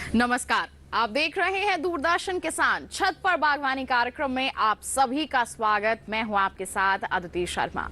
नमस्कार, आप देख रहे हैं दूरदर्शन किसान। छत पर बागवानी कार्यक्रम में आप सभी का स्वागत। मैं हूं आपके साथ अदिति शर्मा।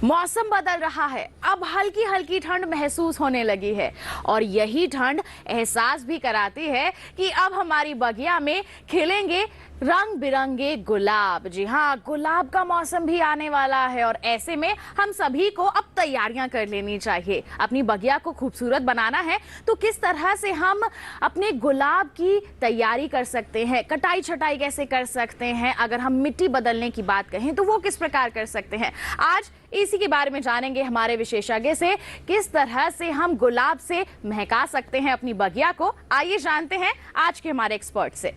मौसम बदल रहा है, अब हल्की हल्की ठंड महसूस होने लगी है और यही ठंड एहसास भी कराती है कि अब हमारी बगिया में खिलेंगे रंग बिरंगे गुलाब। जी हाँ, गुलाब का मौसम भी आने वाला है और ऐसे में हम सभी को अब तैयारियां कर लेनी चाहिए। अपनी बगिया को खूबसूरत बनाना है तो किस तरह से हम अपने गुलाब की तैयारी कर सकते हैं, कटाई छटाई कैसे कर सकते हैं, अगर हम मिट्टी बदलने की बात कहें तो वो किस प्रकार कर सकते हैं, आज इसी के बारे में जानेंगे हमारे विशेषज्ञ से। किस तरह से हम गुलाब से महका सकते हैं अपनी बगिया को, आइए जानते हैं आज के हमारे एक्सपर्ट से।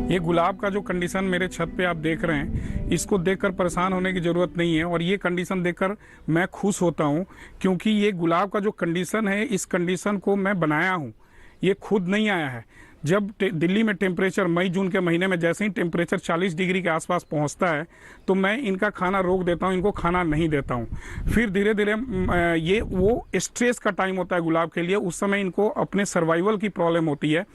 ये गुलाब का जो कंडीशन मेरे छत पे आप देख रहे हैं, इसको देखकर परेशान होने की ज़रूरत नहीं है और ये कंडीशन देखकर मैं खुश होता हूँ, क्योंकि ये गुलाब का जो कंडीशन है, इस कंडीशन को मैं बनाया हूँ, ये खुद नहीं आया है। जब दिल्ली में टेम्परेचर मई जून के महीने में जैसे ही टेम्परेचर 40 डिग्री के आसपास पहुंचता है तो मैं इनका खाना रोक देता हूं, इनको खाना नहीं देता हूं। फिर धीरे धीरे ये वो स्ट्रेस का टाइम होता है गुलाब के लिए, उस समय इनको अपने सर्वाइवल की प्रॉब्लम होती है,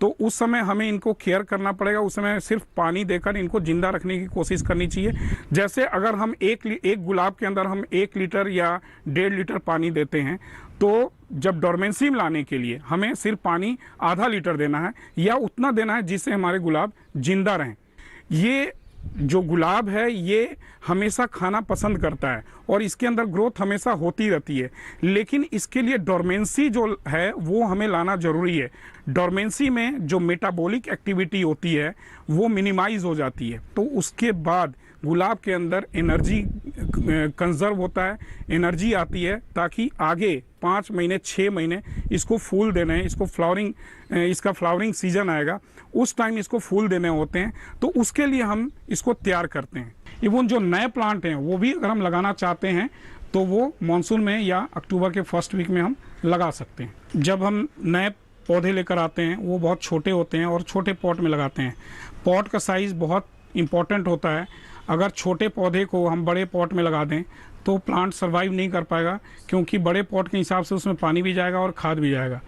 तो उस समय हमें इनको केयर करना पड़ेगा। उस समय सिर्फ पानी देकर इनको जिंदा रखने की कोशिश करनी चाहिए। जैसे अगर हम एक गुलाब के अंदर हम 1 लीटर या 1.5 लीटर पानी देते हैं, तो जब डोरमेंसी में लाने के लिए हमें सिर्फ पानी आधा लीटर देना है या उतना देना है जिससे हमारे गुलाब जिंदा रहें। ये जो गुलाब है ये हमेशा खाना पसंद करता है और इसके अंदर ग्रोथ हमेशा होती रहती है, लेकिन इसके लिए डोरमेंसी जो है वो हमें लाना जरूरी है। डोरमेंसी में जो मेटाबॉलिक एक्टिविटी होती है वो मिनिमाइज हो जाती है, तो उसके बाद गुलाब के अंदर एनर्जी कंजर्व होता है, एनर्जी आती है, ताकि आगे 5 महीने 6 महीने इसको फूल देने हैं, इसका फ्लावरिंग सीजन आएगा, उस टाइम इसको फूल देने होते हैं, तो उसके लिए हम इसको तैयार करते हैं। इवन जो नए प्लांट हैं वो भी अगर हम लगाना चाहते हैं तो वो मानसून में या अक्टूबर के फर्स्ट वीक में हम लगा सकते हैं। जब हम नए पौधे लेकर आते हैं वो बहुत छोटे होते हैं और छोटे पॉट में लगाते हैं। पॉट का साइज़ बहुत इम्पॉर्टेंट होता है। अगर छोटे पौधे को हम बड़े पॉट में लगा दें तो प्लांट सर्वाइव नहीं कर पाएगा, क्योंकि बड़े पॉट के हिसाब से उसमें पानी भी जाएगा और खाद भी जाएगा।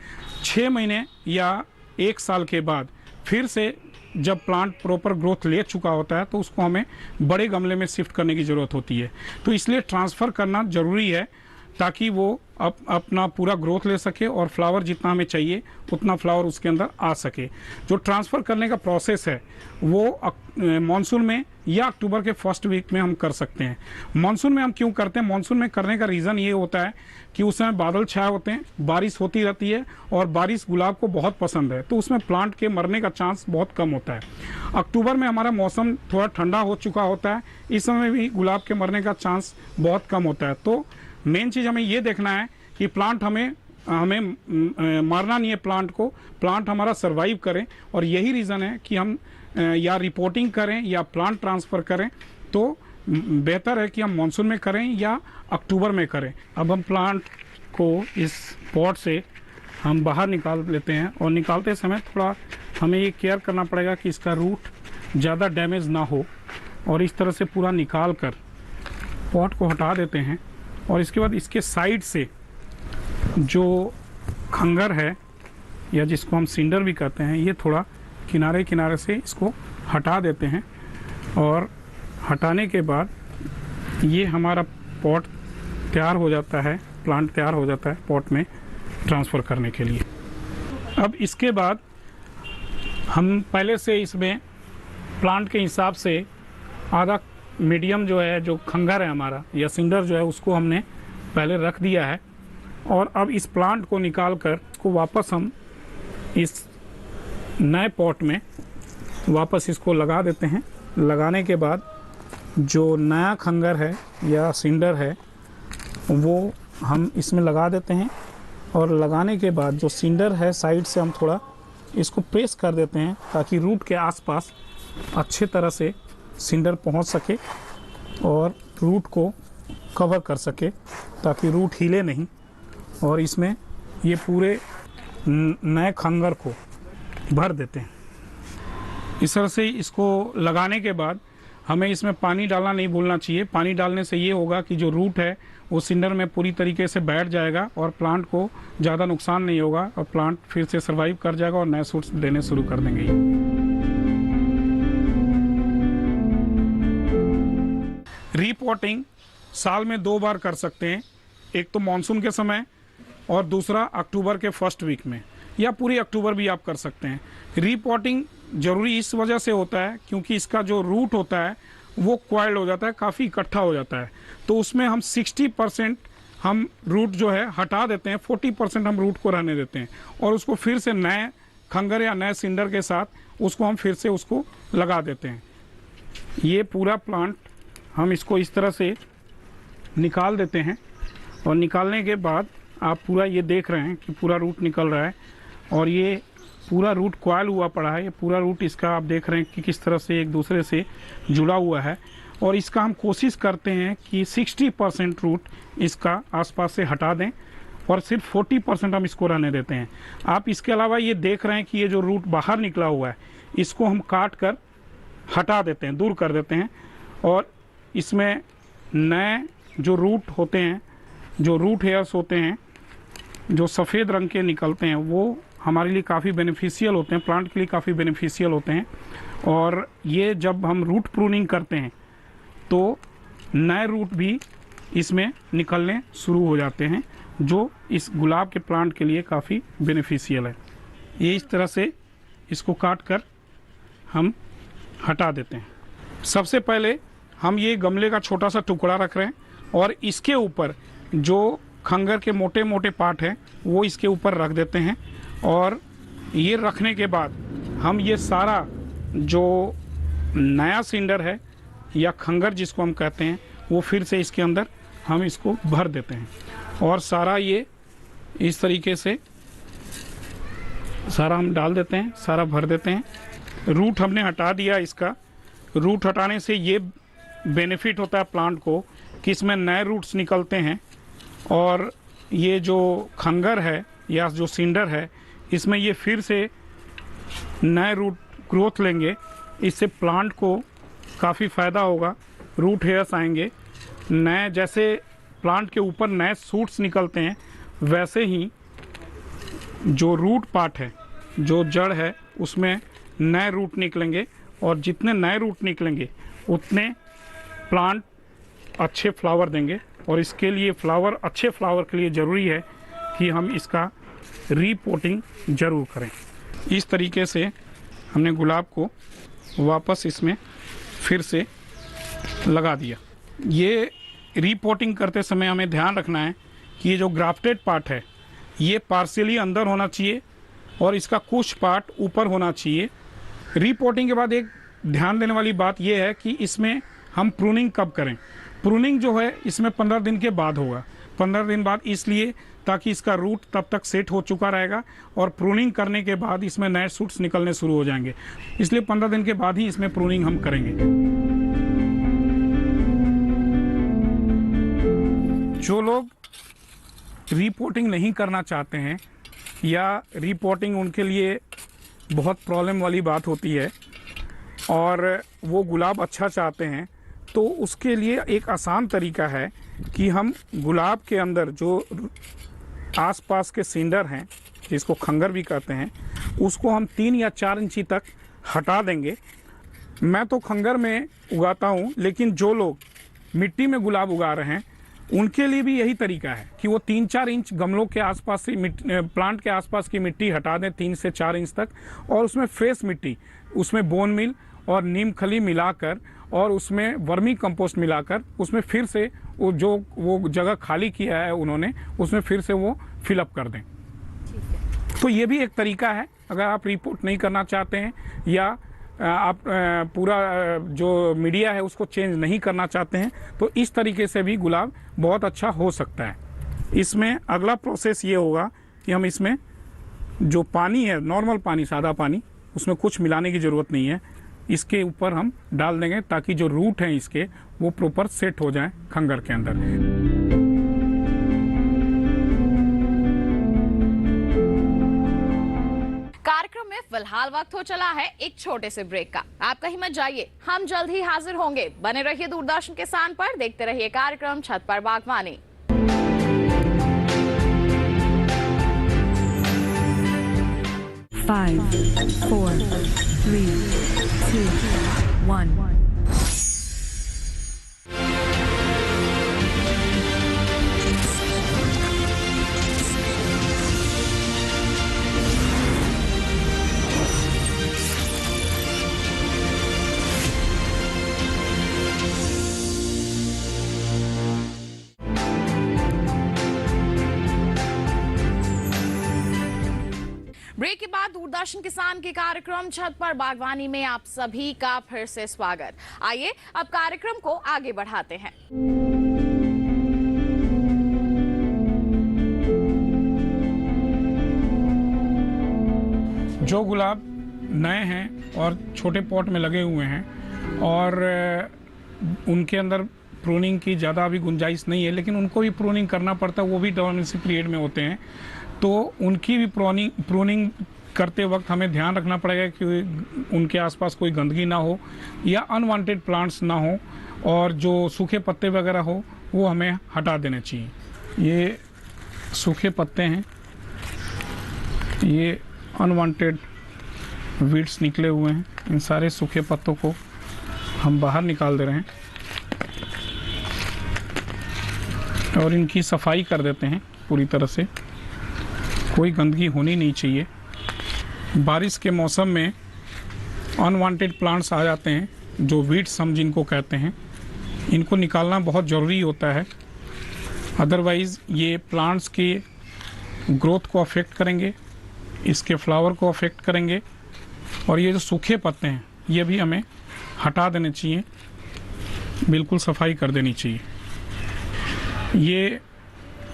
6 महीने या 1 साल के बाद फिर से जब प्लांट प्रॉपर ग्रोथ ले चुका होता है तो उसको हमें बड़े गमले में शिफ्ट करने की ज़रूरत होती है। तो इसलिए ट्रांसफ़र करना ज़रूरी है ताकि वो अपना पूरा ग्रोथ ले सके और फ्लावर जितना हमें चाहिए उतना फ्लावर उसके अंदर आ सके। जो ट्रांसफ़र करने का प्रोसेस है वो मानसून में या अक्टूबर के फर्स्ट वीक में हम कर सकते हैं। मानसून में हम क्यों करते हैं? मानसून में करने का रीज़न ये होता है कि उस समय बादल छाए होते हैं, बारिश होती रहती है और बारिश गुलाब को बहुत पसंद है, तो उसमें प्लांट के मरने का चांस बहुत कम होता है। अक्टूबर में हमारा मौसम थोड़ा ठंडा हो चुका होता है, इस समय भी गुलाब के मरने का चांस बहुत कम होता है। तो मेन चीज़ हमें ये देखना है कि प्लांट हमें मारना नहीं है, प्लांट हमारा सर्वाइव करें, और यही रीज़न है कि हम या रिपोर्टिंग करें या प्लांट ट्रांसफ़र करें तो बेहतर है कि हम मानसून में करें या अक्टूबर में करें। अब हम प्लांट को इस पॉट से हम बाहर निकाल लेते हैं और निकालते समय थोड़ा हमें ये केयर करना पड़ेगा कि इसका रूट ज़्यादा डैमेज ना हो, और इस तरह से पूरा निकाल कर पॉट को हटा देते हैं। और इसके बाद इसके साइड से जो खंगर है या जिसको हम सिंडर भी कहते हैं, ये थोड़ा किनारे किनारे से इसको हटा देते हैं, और हटाने के बाद ये हमारा पॉट तैयार हो जाता है, प्लांट तैयार हो जाता है पॉट में ट्रांसफ़र करने के लिए। अब इसके बाद हम पहले से इसमें प्लांट के हिसाब से आधा मीडियम जो है, जो खंगर है हमारा या सिंडर जो है, उसको हमने पहले रख दिया है, और अब इस प्लांट को निकाल कर इसको वापस हम इस नए पॉट में वापस इसको लगा देते हैं। लगाने के बाद जो नया खंगर है या सिंडर है वो हम इसमें लगा देते हैं, और लगाने के बाद जो सिंडर है साइड से हम थोड़ा इसको प्रेस कर देते हैं ताकि रूट के आसपास अच्छे तरह से सिंडर पहुंच सके और रूट को कवर कर सके, ताकि रूट हिले नहीं, और इसमें ये पूरे नए खंगर को भर देते हैं। इस तरह से इसको लगाने के बाद हमें इसमें पानी डालना नहीं भूलना चाहिए। पानी डालने से ये होगा कि जो रूट है वो सिंडर में पूरी तरीके से बैठ जाएगा और प्लांट को ज़्यादा नुकसान नहीं होगा और प्लांट फिर से सर्वाइव कर जाएगा और नए सूट्स देने शुरू कर देंगे। रीपॉटिंग साल में 2 बार कर सकते हैं, एक तो मानसून के समय और दूसरा अक्टूबर के फर्स्ट वीक में, या पूरी अक्टूबर भी आप कर सकते हैं। रीपॉटिंग ज़रूरी इस वजह से होता है क्योंकि इसका जो रूट होता है वो क्वाइल्ड हो जाता है, काफ़ी इकट्ठा हो जाता है, तो उसमें हम 60% हम रूट जो है हटा देते हैं, 40% हम रूट को रहने देते हैं और उसको फिर से नए खंगर या नए सिंडर के साथ उसको हम फिर से उसको लगा देते हैं। ये पूरा प्लांट हम इसको इस तरह से निकाल देते हैं और निकालने के बाद आप पूरा ये देख रहे हैं कि पूरा रूट निकल रहा है और ये पूरा रूट क्वाइल हुआ पड़ा है। ये पूरा रूट इसका आप देख रहे हैं कि किस तरह से एक दूसरे से जुड़ा हुआ है और इसका हम कोशिश करते हैं कि 60% रूट इसका आसपास से हटा दें और सिर्फ 40% हम इसको रहने देते हैं। आप इसके अलावा ये देख रहे हैं कि ये जो रूट बाहर निकला हुआ है इसको हम काट कर हटा देते हैं, दूर कर देते हैं और इसमें नए जो रूट होते हैं, जो रूट हेयर्स होते हैं, जो सफ़ेद रंग के निकलते हैं, वो हमारे लिए काफ़ी बेनिफिशियल होते हैं, प्लांट के लिए काफ़ी बेनिफिशियल होते हैं। और ये जब हम रूट प्रूनिंग करते हैं तो नए रूट भी इसमें निकलने शुरू हो जाते हैं, जो इस गुलाब के प्लांट के लिए काफ़ी बेनिफिशियल है। ये इस तरह से इसको काट कर हम हटा देते हैं। सबसे पहले हम ये गमले का छोटा सा टुकड़ा रख रहे हैं और इसके ऊपर जो खंगर के मोटे मोटे पार्ट हैं वो इसके ऊपर रख देते हैं और ये रखने के बाद हम ये सारा जो नया सिंडर है या खंगर जिसको हम कहते हैं वो फिर से इसके अंदर हम इसको भर देते हैं और सारा ये इस तरीके से सारा हम डाल देते हैं, सारा भर देते हैं। रूट हमने हटा दिया। इसका रूट हटाने से ये बेनिफिट होता है प्लांट को कि इसमें नए रूट्स निकलते हैं और ये जो खंगर है या जो सिंडर है इसमें ये फिर से नए रूट ग्रोथ लेंगे। इससे प्लांट को काफ़ी फ़ायदा होगा, रूट हेयर्स आएंगे नए, जैसे प्लांट के ऊपर नए सूट्स निकलते हैं वैसे ही जो रूट पार्ट है, जो जड़ है, उसमें नए रूट निकलेंगे और जितने नए रूट निकलेंगे उतने प्लांट अच्छे फ्लावर देंगे। और इसके लिए फ्लावर, अच्छे फ्लावर के लिए ज़रूरी है कि हम इसका रीपोटिंग ज़रूर करें। इस तरीके से हमने गुलाब को वापस इसमें फिर से लगा दिया। ये रीपोटिंग करते समय हमें ध्यान रखना है कि ये जो ग्राफ्टेड पार्ट है ये पार्शियली अंदर होना चाहिए और इसका कुछ पार्ट ऊपर होना चाहिए। रीपोटिंग के बाद एक ध्यान देने वाली बात यह है कि इसमें हम प्रूनिंग कब करें। प्रूनिंग जो है इसमें 15 दिन के बाद होगा। 15 दिन बाद इसलिए ताकि इसका रूट तब तक सेट हो चुका रहेगा और प्रूनिंग करने के बाद इसमें नए सूट्स निकलने शुरू हो जाएंगे, इसलिए 15 दिन के बाद ही इसमें प्रूनिंग हम करेंगे। जो लोग रीपोटिंग नहीं करना चाहते हैं या रीपोटिंग उनके लिए बहुत प्रॉब्लम वाली बात होती है और वो गुलाब अच्छा चाहते हैं, तो उसके लिए एक आसान तरीका है कि हम गुलाब के अंदर जो आसपास के सिंडर हैं, जिसको खंगर भी कहते हैं, उसको हम 3 या 4 इंची तक हटा देंगे। मैं तो खंगर में उगाता हूँ, लेकिन जो लोग मिट्टी में गुलाब उगा रहे हैं उनके लिए भी यही तरीका है कि वो 3-4 इंच गमलों के आसपास से प्लांट के आसपास की मिट्टी हटा दें 3 से 4 इंच तक, और उसमें फ्रेश मिट्टी, उसमें बोन मिल और नीम खली मिलाकर और उसमें वर्मी कंपोस्ट मिलाकर उसमें फिर से वो जगह खाली किया है उन्होंने, उसमें फिर से वो फिलअप कर दें। तो ये भी एक तरीका है। अगर आप रिपोर्ट नहीं करना चाहते हैं या आप पूरा जो मीडिया है उसको चेंज नहीं करना चाहते हैं, तो इस तरीके से भी गुलाब बहुत अच्छा हो सकता है। इसमें अगला प्रोसेस ये होगा कि हम इसमें जो पानी है, नॉर्मल पानी, सादा पानी, उसमें कुछ मिलाने की ज़रूरत नहीं है, इसके ऊपर हम डाल देंगे ताकि जो रूट हैं इसके वो प्रॉपर सेट हो जाएं खंगर के अंदर। कार्यक्रम में फिलहाल फिलहाल वक्त हो चला है एक छोटे से ब्रेक का। आप कहीं मत जाइए, हम जल्द ही हाजिर होंगे। बने रहिए दूरदर्शन किसान पर, देखते रहिए कार्यक्रम छत पर बागवानी। 5, 4, 3, 2, 1. ब्रेक के बाद दूरदर्शन किसान के कार्यक्रम छत पर बागवानी में आप सभी का फिर से स्वागत। आइए अब कार्यक्रम को आगे बढ़ाते हैं। जो गुलाब नए हैं और छोटे पॉट में लगे हुए हैं और उनके अंदर प्रूनिंग की ज़्यादा अभी गुंजाइश नहीं है, लेकिन उनको भी प्रूनिंग करना पड़ता है, वो भी डोर्मेंसी पीरियड में होते हैं, तो उनकी भी प्रूनिंग करते वक्त हमें ध्यान रखना पड़ेगा कि उनके आसपास कोई गंदगी ना हो या अनवांटेड प्लांट्स ना हो, और जो सूखे पत्ते वगैरह हो वो हमें हटा देने चाहिए। ये सूखे पत्ते हैं, ये अनवांटेड वीड्स निकले हुए हैं, इन सारे सूखे पत्तों को हम बाहर निकाल दे रहे हैं और इनकी सफाई कर देते हैं पूरी तरह से। कोई गंदगी होनी नहीं चाहिए। बारिश के मौसम में अनवांटेड प्लांट्स आ जाते हैं, जो वीड्स हम जिनको कहते हैं, इनको निकालना बहुत ज़रूरी होता है, अदरवाइज़ ये प्लांट्स की ग्रोथ को अफेक्ट करेंगे, इसके फ्लावर को अफेक्ट करेंगे, और ये जो सूखे पत्ते हैं ये भी हमें हटा देने चाहिए, बिल्कुल सफाई कर देनी चाहिए। ये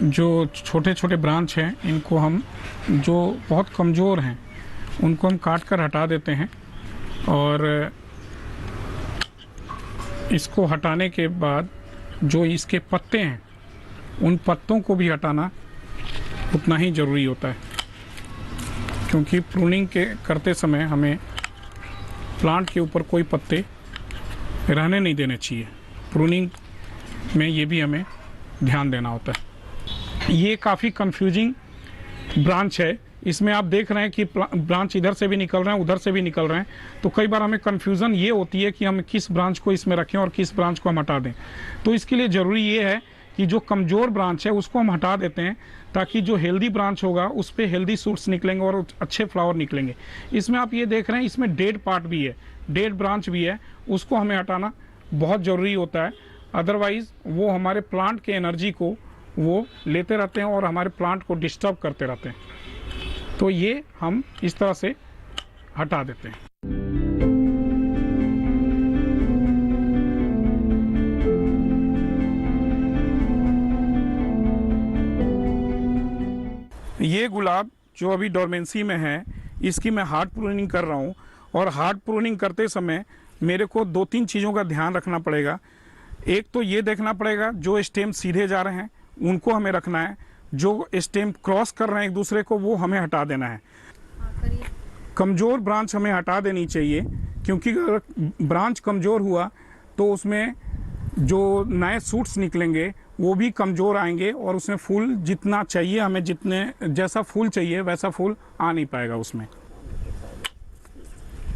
जो छोटे छोटे ब्रांच हैं, इनको हम, जो बहुत कमज़ोर हैं, उनको हम काट कर हटा देते हैं, और इसको हटाने के बाद जो इसके पत्ते हैं, उन पत्तों को भी हटाना उतना ही ज़रूरी होता है, क्योंकि प्रूनिंग के करते समय हमें प्लांट के ऊपर कोई पत्ते रहने नहीं देने चाहिए। प्रूनिंग में ये भी हमें ध्यान देना होता है। ये काफ़ी कंफ्यूजिंग ब्रांच है, इसमें आप देख रहे हैं कि ब्रांच इधर से भी निकल रहे हैं, उधर से भी निकल रहे हैं, तो कई बार हमें कंफ्यूजन ये होती है कि हम किस ब्रांच को इसमें रखें और किस ब्रांच को हम हटा दें। तो इसके लिए ज़रूरी ये है कि जो कमज़ोर ब्रांच है उसको हम हटा देते हैं, ताकि जो हेल्दी ब्रांच होगा उस पर हेल्दी सूट्स निकलेंगे और अच्छे फ्लावर निकलेंगे। इसमें आप ये देख रहे हैं, इसमें डेड पार्ट भी है, डेड ब्रांच भी है, उसको हमें हटाना बहुत ज़रूरी होता है, अदरवाइज़ वो हमारे प्लांट के एनर्जी को वो लेते रहते हैं और हमारे प्लांट को डिस्टर्ब करते रहते हैं। तो ये हम इस तरह से हटा देते हैं। ये गुलाब जो अभी डोर्मेंसी में है, इसकी मैं हार्ड प्रूनिंग कर रहा हूँ, और हार्ड प्रूनिंग करते समय मेरे को 2-3 चीज़ों का ध्यान रखना पड़ेगा। एक तो ये देखना पड़ेगा जो स्टेम सीधे जा रहे हैं उनको हमें रखना है, जो स्टेम क्रॉस कर रहे हैं एक दूसरे को वो हमें हटा देना है। कमज़ोर ब्रांच हमें हटा देनी चाहिए, क्योंकि अगर ब्रांच कमज़ोर हुआ तो उसमें जो नए सूट्स निकलेंगे वो भी कमज़ोर आएंगे, और उसमें फूल जितना चाहिए हमें, जितने जैसा फूल चाहिए वैसा फूल आ नहीं पाएगा उसमें।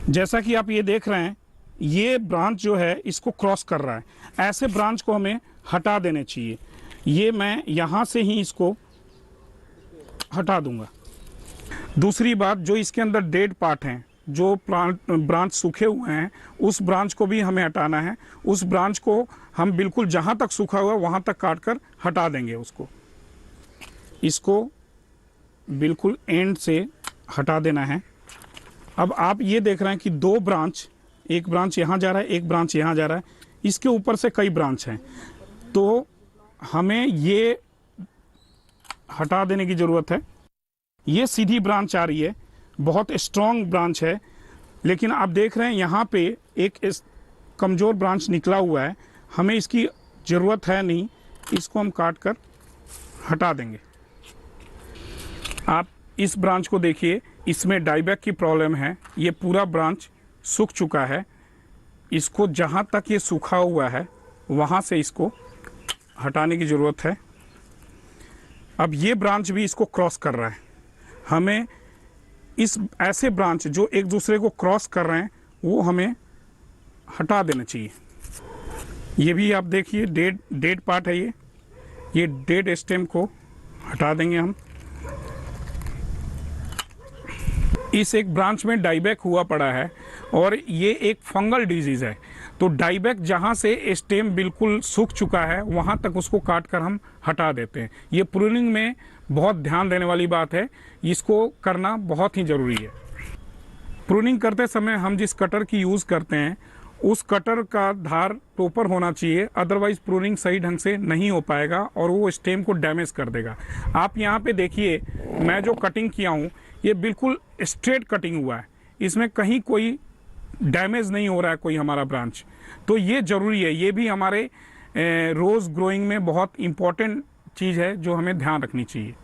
जैसा कि आप ये देख रहे हैं, ये ब्रांच जो है इसको क्रॉस कर रहा है, ऐसे ब्रांच को हमें हटा देने चाहिए। ये मैं यहाँ से ही इसको हटा दूंगा। दूसरी बात, जो इसके अंदर डेड पार्ट हैं, जो ब्रांच सूखे हुए हैं, उस ब्रांच को भी हमें हटाना है। उस ब्रांच को हम बिल्कुल जहाँ तक सूखा हुआ है वहाँ तक काट कर हटा देंगे उसको। इसको बिल्कुल एंड से हटा देना है। अब आप ये देख रहे हैं कि 2 ब्रांच, एक ब्रांच यहाँ जा रहा है, एक ब्रांच यहाँ जा रहा है, इसके ऊपर से कई ब्रांच हैं, तो हमें ये हटा देने की ज़रूरत है। ये सीधी ब्रांच आ रही है, बहुत स्ट्रॉन्ग ब्रांच है, लेकिन आप देख रहे हैं यहाँ पे एक कमज़ोर ब्रांच निकला हुआ है, हमें इसकी ज़रूरत है नहीं, इसको हम काट कर हटा देंगे। आप इस ब्रांच को देखिए, इसमें डाईबैक की प्रॉब्लम है। ये पूरा ब्रांच सूख चुका है। इसको जहाँ तक ये सूखा हुआ है वहाँ से इसको हटाने की ज़रूरत है। अब ये ब्रांच भी इसको क्रॉस कर रहा है। हमें इस ऐसे ब्रांच जो एक दूसरे को क्रॉस कर रहे हैं वो हमें हटा देना चाहिए। ये भी आप देखिए डेड पार्ट है। ये डेड स्टेम को हटा देंगे हम। इस एक ब्रांच में डाईबैक हुआ पड़ा है और ये एक फंगल डिजीज़ है। तो डाईबैक जहाँ से स्टेम बिल्कुल सूख चुका है वहाँ तक उसको काट कर हम हटा देते हैं। ये प्रूनिंग में बहुत ध्यान देने वाली बात है। इसको करना बहुत ही ज़रूरी है। प्रूनिंग करते समय हम जिस कटर की यूज़ करते हैं उस कटर का धार प्रॉपर होना चाहिए, अदरवाइज प्रूनिंग सही ढंग से नहीं हो पाएगा और वो स्टेम को डैमेज कर देगा। आप यहाँ पे देखिए, मैं जो कटिंग किया हूँ ये बिल्कुल स्ट्रेट कटिंग हुआ है। इसमें कहीं कोई डैमेज नहीं हो रहा है कोई हमारा ब्रांच। तो ये ज़रूरी है। ये भी हमारे रोज़ ग्रोइंग में बहुत इम्पॉर्टेंट चीज़ है जो हमें ध्यान रखनी चाहिए।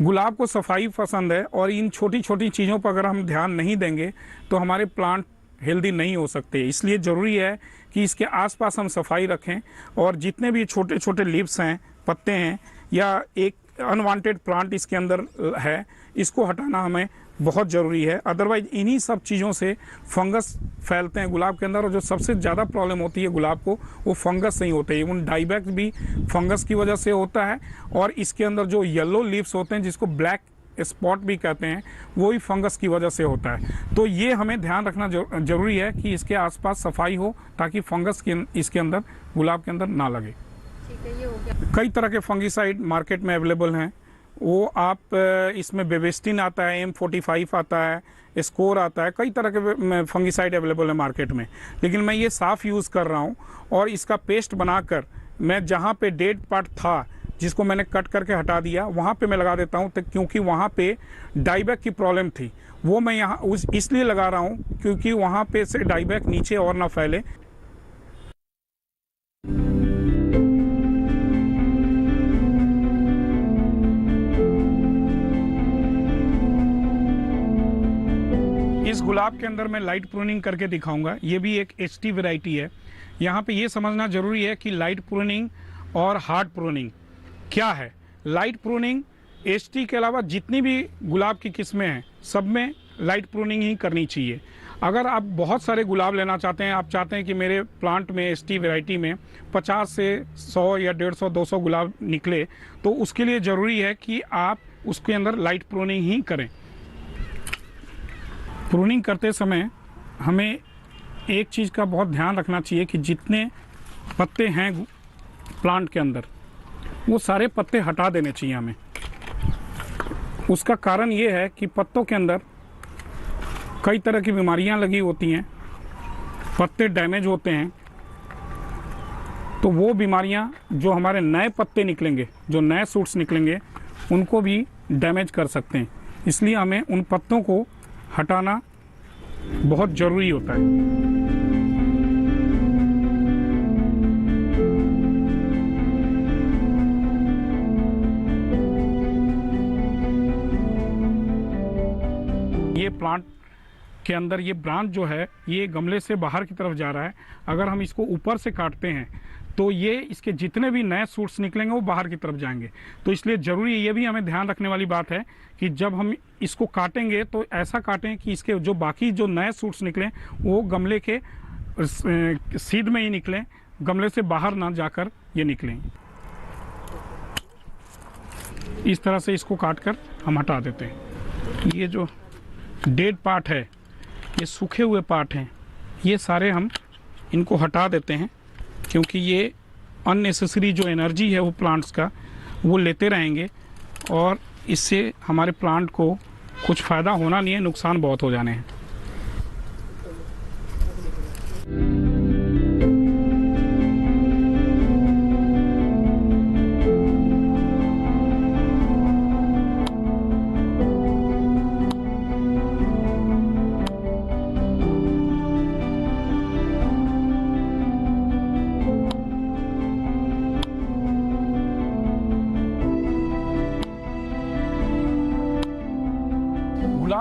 गुलाब को सफाई पसंद है और इन छोटी छोटी चीज़ों पर अगर हम ध्यान नहीं देंगे तो हमारे प्लांट हेल्दी नहीं हो सकते। इसलिए ज़रूरी है कि इसके आसपास हम सफाई रखें और जितने भी छोटे छोटे लीव्स हैं, पत्ते हैं या एक अनवांटेड प्लांट इसके अंदर है, इसको हटाना हमें बहुत ज़रूरी है। अदरवाइज इन्हीं सब चीज़ों से फंगस फैलते हैं गुलाब के अंदर और जो सबसे ज़्यादा प्रॉब्लम होती है गुलाब को वो फंगस से ही होते हैं। इवन डाईबैक भी फंगस की वजह से होता है और इसके अंदर जो येलो लीव्स होते हैं जिसको ब्लैक स्पॉट भी कहते हैं वो भी फंगस की वजह से होता है। तो ये हमें ध्यान रखना ज़रूरी है कि इसके आसपास सफाई हो ताकि फंगस इसके अंदर गुलाब के अंदर ना लगे। ठीक है, ये हो गया। कई तरह के फंगिसाइड मार्केट में अवेलेबल हैं। वो आप इसमें बेवेस्टिन आता है, M45 आता है, स्कोर आता है, कई तरह के फंगिसाइड अवेलेबल है मार्केट में। लेकिन मैं ये साफ़ यूज़ कर रहा हूँ और इसका पेस्ट बनाकर मैं जहाँ पे डेड पार्ट था जिसको मैंने कट करके हटा दिया वहाँ पे मैं लगा देता हूँ, क्योंकि वहाँ पे डाईबैक की प्रॉब्लम थी। वो मैं यहाँ इसलिए लगा रहा हूँ क्योंकि वहाँ पे से डाईबैक नीचे और ना फैले। इस गुलाब के अंदर मैं लाइट प्रूनिंग करके दिखाऊंगा। ये भी एक HT वैरायटी है। यहाँ पे ये समझना जरूरी है कि लाइट प्रूनिंग और हार्ड प्रूनिंग क्या है। लाइट प्रूनिंग HT के अलावा जितनी भी गुलाब की किस्में हैं सब में लाइट प्रूनिंग ही करनी चाहिए। अगर आप बहुत सारे गुलाब लेना चाहते हैं, आप चाहते हैं कि मेरे प्लांट में HT वैरायटी में 50 से 100 या 150 200 गुलाब निकले, तो उसके लिए ज़रूरी है कि आप उसके अंदर लाइट प्रूनिंग ही करें। प्रूनिंग करते समय हमें एक चीज़ का बहुत ध्यान रखना चाहिए कि जितने पत्ते हैं प्लांट के अंदर वो सारे पत्ते हटा देने चाहिए हमें। उसका कारण ये है कि पत्तों के अंदर कई तरह की बीमारियां लगी होती हैं, पत्ते डैमेज होते हैं, तो वो बीमारियां जो हमारे नए पत्ते निकलेंगे, जो नए सूट्स निकलेंगे, उनको भी डैमेज कर सकते हैं। इसलिए हमें उन पत्तों को हटाना बहुत ज़रूरी होता है। ये प्लांट के अंदर ये ब्रांच जो है ये गमले से बाहर की तरफ जा रहा है। अगर हम इसको ऊपर से काटते हैं तो ये इसके जितने भी नए सूट्स निकलेंगे वो बाहर की तरफ जाएंगे। तो इसलिए ज़रूरी ये भी हमें ध्यान रखने वाली बात है कि जब हम इसको काटेंगे तो ऐसा काटें कि इसके जो बाकी जो नए सूट्स निकलें वो गमले के सीध में ही निकलें, गमले से बाहर ना जाकर ये निकलें। इस तरह से इसको काट कर हम हटा देते हैं। ये जो डेड पार्ट है, ये सूखे हुए पार्ट हैं, ये सारे हम इनको हटा देते हैं क्योंकि ये अननेसेसरी जो एनर्जी है वो प्लांट्स का वो लेते रहेंगे और इससे हमारे प्लांट को कुछ फ़ायदा होना नहीं है, नुकसान बहुत हो जाने हैं।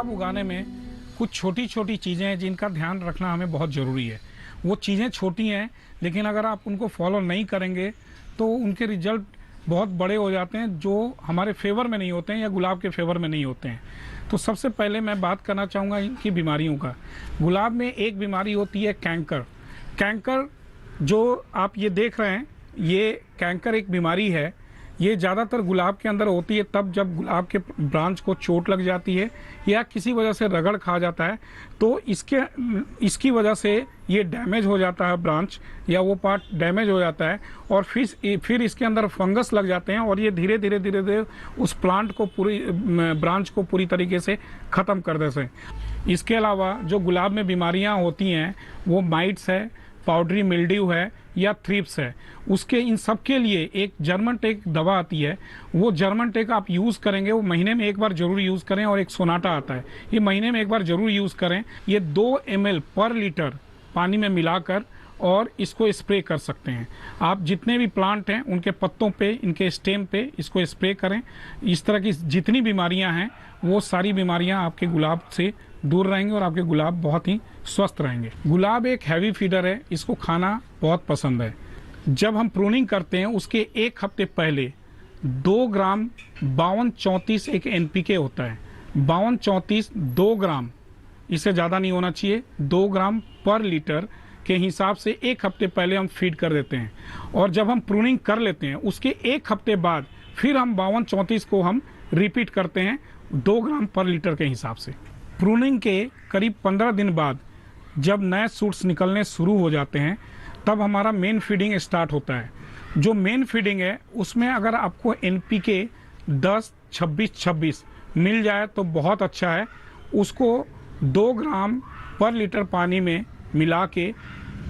गुलाब उगाने में कुछ छोटी छोटी चीज़ें हैं जिनका ध्यान रखना हमें बहुत ज़रूरी है। वो चीज़ें छोटी हैं, लेकिन अगर आप उनको फॉलो नहीं करेंगे तो उनके रिजल्ट बहुत बड़े हो जाते हैं, जो हमारे फेवर में नहीं होते हैं या गुलाब के फेवर में नहीं होते हैं। तो सबसे पहले मैं बात करना चाहूँगा इनकी बीमारियों का। गुलाब में एक बीमारी होती है कैंकर। कैंकर जो आप ये देख रहे हैं, ये कैंकर एक बीमारी है। ये ज़्यादातर गुलाब के अंदर होती है तब जब गुलाब के ब्रांच को चोट लग जाती है या किसी वजह से रगड़ खा जाता है, तो इसकी वजह से ये डैमेज हो जाता है, ब्रांच या वो पार्ट डैमेज हो जाता है और फिर इसके अंदर फंगस लग जाते हैं और ये धीरे धीरे उस प्लांट को ब्रांच को पूरी तरीके से ख़त्म कर देते हैं। इसके अलावा जो गुलाब में बीमारियाँ होती हैं वो माइट्स है, पाउडरी मिल्ड्यू है या थ्रिप्स है। उसके इन सब के लिए एक जर्मन टेक दवा आती है, वो जर्मन टेक आप यूज़ करेंगे, वो महीने में एक बार जरूर यूज़ करें। और एक सोनाटा आता है, ये महीने में एक बार जरूर यूज़ करें। ये 2 ml पर लीटर पानी में मिलाकर और इसको स्प्रे कर सकते हैं। आप जितने भी प्लांट हैं उनके पत्तों पे, इनके स्टेम पे इसको स्प्रे करें। इस तरह की जितनी बीमारियां हैं वो सारी बीमारियां आपके गुलाब से दूर रहेंगे और आपके गुलाब बहुत ही स्वस्थ रहेंगे। गुलाब एक हैवी फीडर है, इसको खाना बहुत पसंद है। जब हम प्रूनिंग करते हैं उसके 1 हफ्ते पहले 2 ग्राम 52-34 एक NPK होता है। 52-34 2 ग्राम, इससे ज़्यादा नहीं होना चाहिए। 2 ग्राम पर लीटर के हिसाब से 1 हफ्ते पहले हम फीड कर देते हैं और जब हम प्रूनिंग कर लेते हैं उसके 1 हफ्ते बाद फिर हम 52-34 को हम रिपीट करते हैं 2 ग्राम पर लीटर के हिसाब से। प्रूनिंग के करीब 15 दिन बाद जब नए सूट्स निकलने शुरू हो जाते हैं तब हमारा मेन फीडिंग स्टार्ट होता है। जो मेन फीडिंग है उसमें अगर आपको NPK 10-26-26 मिल जाए तो बहुत अच्छा है। उसको 2 ग्राम पर लीटर पानी में मिला के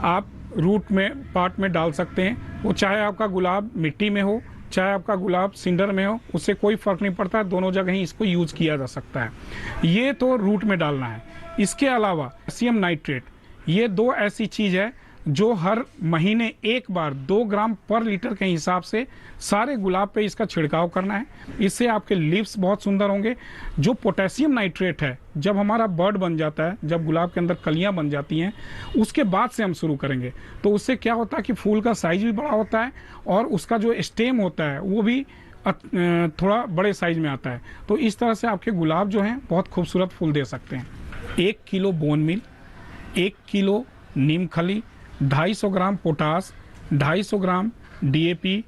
आप रूट में पार्ट में डाल सकते हैं। वो चाहे आपका गुलाब मिट्टी में हो, चाहे आपका गुलाब सिंडर में हो, उससे कोई फर्क नहीं पड़ता, दोनों जगह ही इसको यूज किया जा सकता है। ये तो रूट में डालना है। इसके अलावा पोटेशियम नाइट्रेट, ये 2 ऐसी चीज है जो हर महीने 1 बार 2 ग्राम पर लीटर के हिसाब से सारे गुलाब पे इसका छिड़काव करना है। इससे आपके लीव्स बहुत सुंदर होंगे। जो पोटेशियम नाइट्रेट है, जब हमारा बर्ड बन जाता है, जब गुलाब के अंदर कलियां बन जाती हैं, उसके बाद से हम शुरू करेंगे तो उससे क्या होता है कि फूल का साइज भी बड़ा होता है और उसका जो स्टेम होता है वो भी थोड़ा बड़े साइज में आता है। तो इस तरह से आपके गुलाब जो हैं बहुत खूबसूरत फूल दे सकते हैं। 1 किलो बोन मील, 1 किलो नीम खली, 250 ग्राम पोटास, 250 ग्राम DAP,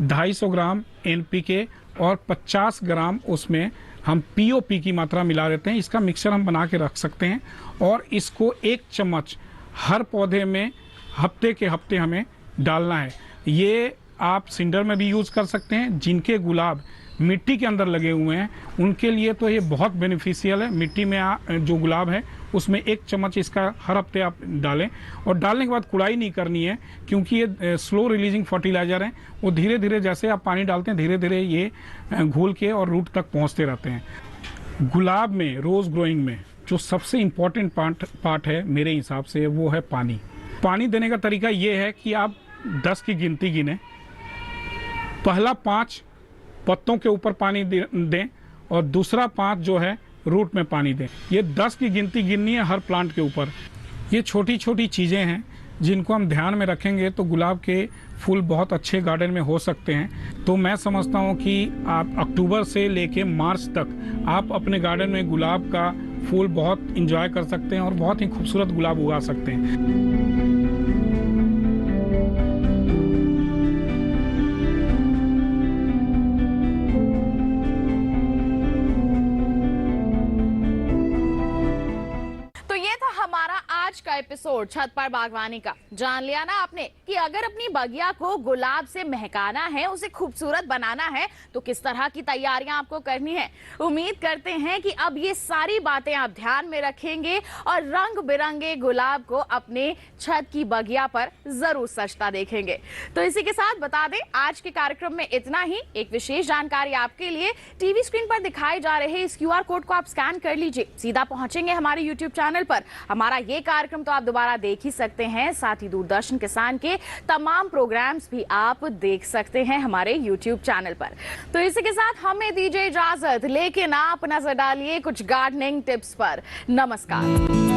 250 ग्राम NPK और 50 ग्राम उसमें हम POP की मात्रा मिला देते हैं। इसका मिक्सचर हम बना के रख सकते हैं और इसको 1 चम्मच हर पौधे में हफ्ते के हफ्ते हमें डालना है। ये आप सिंडर में भी यूज़ कर सकते हैं। जिनके गुलाब मिट्टी के अंदर लगे हुए हैं उनके लिए तो ये बहुत बेनिफिशियल है। मिट्टी में जो गुलाब है उसमें 1 चम्मच इसका हर हफ्ते आप डालें और डालने के बाद कुड़ाई नहीं करनी है, क्योंकि ये स्लो रिलीजिंग फर्टिलाइजर है। वो धीरे धीरे जैसे आप पानी डालते हैं धीरे धीरे ये घुल के और रूट तक पहुंचते रहते हैं। गुलाब में, रोज़ ग्रोइंग में जो सबसे इम्पॉर्टेंट पार्ट है मेरे हिसाब से वो है पानी। पानी देने का तरीका ये है कि आप 10 की गिनती गिनें। पहला 5 पत्तों के ऊपर पानी दें और दूसरा 5 जो है रूट में पानी दें। ये 10 की गिनती गिननी है हर प्लांट के ऊपर। ये छोटी छोटी चीज़ें हैं जिनको हम ध्यान में रखेंगे तो गुलाब के फूल बहुत अच्छे गार्डन में हो सकते हैं। तो मैं समझता हूँ कि आप अक्टूबर से लेके मार्च तक आप अपने गार्डन में गुलाब का फूल बहुत इंजॉय कर सकते हैं और बहुत ही खूबसूरत गुलाब उगा सकते हैं। आज का एपिसोड छत पर बागवानी का। जान लिया ना आपने कि अगर अपनी बगिया को गुलाब से महकाना है, उसे खूबसूरत बनाना है तो किस तरह की तैयारियां आपको करनी है। उम्मीद करते हैं कि अब ये सारी बातें आप ध्यान में रखेंगे और रंग बिरंगे गुलाब को अपने छत की बगिया पर जरूर सजता देखेंगे। तो इसी के साथ बता दें आज के कार्यक्रम में इतना ही। एक विशेष जानकारी आपके लिए, टीवी स्क्रीन पर दिखाए जा रहे इस QR कोड को आप स्कैन कर लीजिए, सीधा पहुंचेंगे हमारे YouTube चैनल पर। हमारा ये कार्यक्रम तो आप आप दोबारा देख ही सकते हैं। साथ ही दूरदर्शन किसान के तमाम प्रोग्राम्स भी आप देख सकते हैं हमारे YouTube चैनल पर। तो इसी के साथ हमें दीजिए इजाजत, लेकिन आप नजर डालिए कुछ गार्डनिंग टिप्स पर। नमस्कार।